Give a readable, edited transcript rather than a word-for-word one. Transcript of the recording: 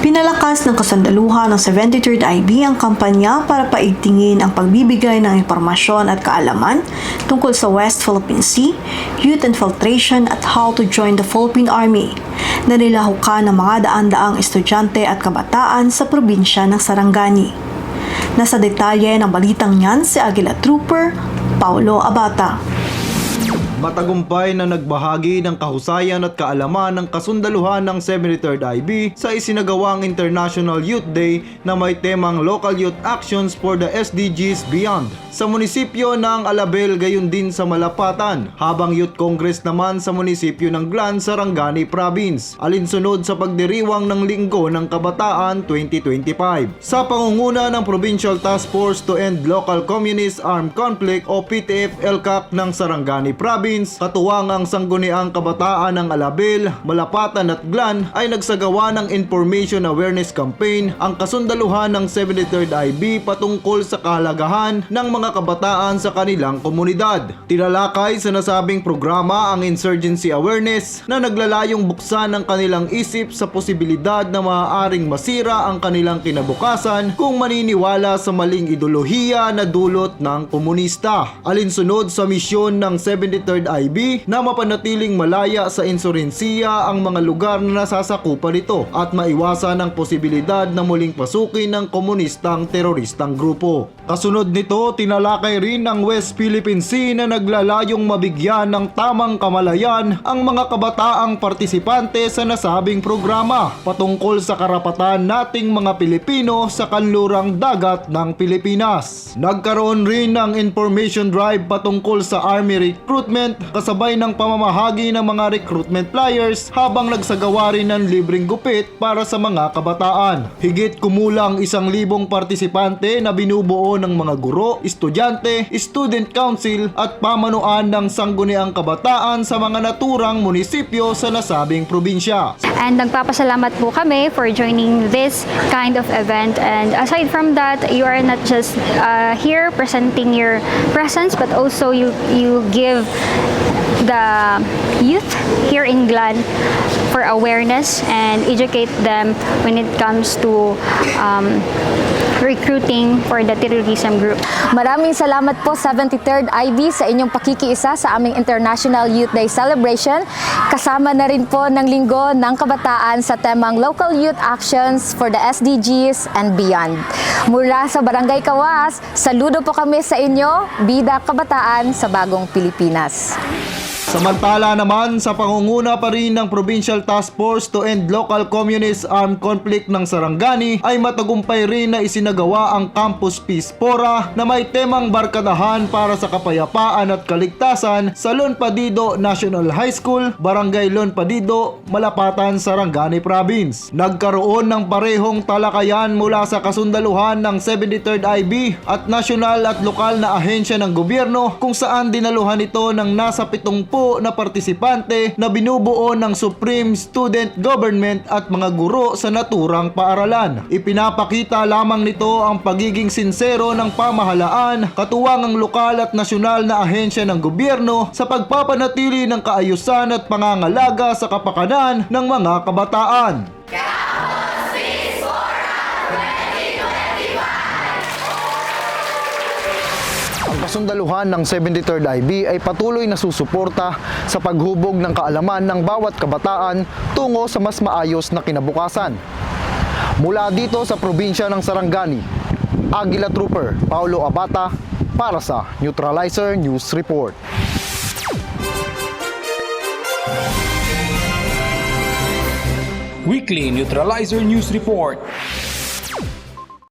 Pinalakas ng kasandaluhan ng 73rd IB ang kampanya para paigtingin ang pagbibigay ng impormasyon at kaalaman tungkol sa West Philippine Sea, youth infiltration at how to join the Philippine Army na nilahukan ng mga daan-daang estudyante at kabataan sa probinsya ng Sarangani. Nasa detalye ng balitang yan si Aguila Trooper Paulo Abata. Matagumpay na nagbahagi ng kahusayan at kaalaman ng kasundaluhan ng 73rd IB sa isinagawang International Youth Day na may temang Local Youth Actions for the SDGs Beyond sa munisipyo ng Alabel gayon din sa Malapatan, habang Youth Congress naman sa munisipyo ng Glan, Sarangani Province, alinsunod sa pagdiriwang ng Linggo ng Kabataan 2025. Sa pangunguna ng Provincial Task Force to End Local Communist Armed Conflict o PTF-LCAC ng Sarangani Province, katuwang ang Sangguniang Kabataan ng Alabel, Malapatan at Glan ay nagsagawa ng Information Awareness Campaign ang kasundaluhan ng 73rd IB patungkol sa kahalagahan ng mga kabataan sa kanilang komunidad. Tinalakay sa nasabing programa ang insurgency awareness na naglalayong buksan ang kanilang isip sa posibilidad na maaaring masira ang kanilang kinabukasan kung maniniwala sa maling ideolohiya na dulot ng komunista. Alinsunod sa misyon ng 73rd IB na mapanatiling malaya sa insurensiya ang mga lugar na nasasakupan nito at maiwasan ang posibilidad na muling pasukin ng komunistang teroristang grupo. Kasunod nito, tinalakay rin ang West Philippine Sea na naglalayong mabigyan ng tamang kamalayan ang mga kabataang partisipante sa nasabing programa patungkol sa karapatan nating mga Pilipino sa kanlurang dagat ng Pilipinas. Nagkaroon rin ng information drive patungkol sa Army recruitment kasabay ng pamamahagi ng mga recruitment flyers habang nagsagawa rin ng libreng gupit para sa mga kabataan. Higit kumulang 1,000 partisipante na binubuo ng mga guro, estudyante, student council at pamanuan ng Sangguniang Kabataan sa mga naturang munisipyo sa nasabing probinsya. And nagpapasalamat po kami for joining this kind of event. And aside from that, you are not just here presenting your presence, but also you give the youth here in Glan for awareness and educate them when it comes to recruiting for the terrorism group. Maraming salamat po 73rd IB sa inyong pakikiisa sa aming International Youth Day Celebration. Kasama na rin po ng Linggo ng Kabataan sa temang Local Youth Actions for the SDGs and Beyond. Mula sa Barangay Kawas, saludo po kami sa inyo, Bida Kabataan sa Bagong Pilipinas. Samantala naman, sa pangunguna pa rin ng Provincial Task Force to End Local Communist Armed Conflict ng Sarangani ay matagumpay rin na isinagawa ang Campus Peace Fora na may temang barkadahan para sa kapayapaan at kaligtasan sa Lonpadido National High School, Barangay Lonpadido, Malapatan, Sarangani Province. Nagkaroon ng parehong talakayan mula sa kasundaluhan ng 73rd IB at nasyonal at lokal na ahensya ng gobyerno kung saan dinaluhan ito ng nasa 70 na partisipante na binubuo ng Supreme Student Government at mga guro sa naturang paaralan. Ipinapakita lamang nito ang pagiging sinsero ng pamahalaan, katuwang ang lokal at nasyonal na ahensya ng gobyerno sa pagpapanatili ng kaayusan at pangangalaga sa kapakanan ng mga kabataan. Kasundaluhan ng 73rd IB ay patuloy na susuporta sa paghubog ng kaalaman ng bawat kabataan tungo sa mas maayos na kinabukasan. Mula dito sa probinsya ng Sarangani, Aguila Trooper Paulo Abata para sa Neutralizer News Report. Weekly Neutralizer News Report.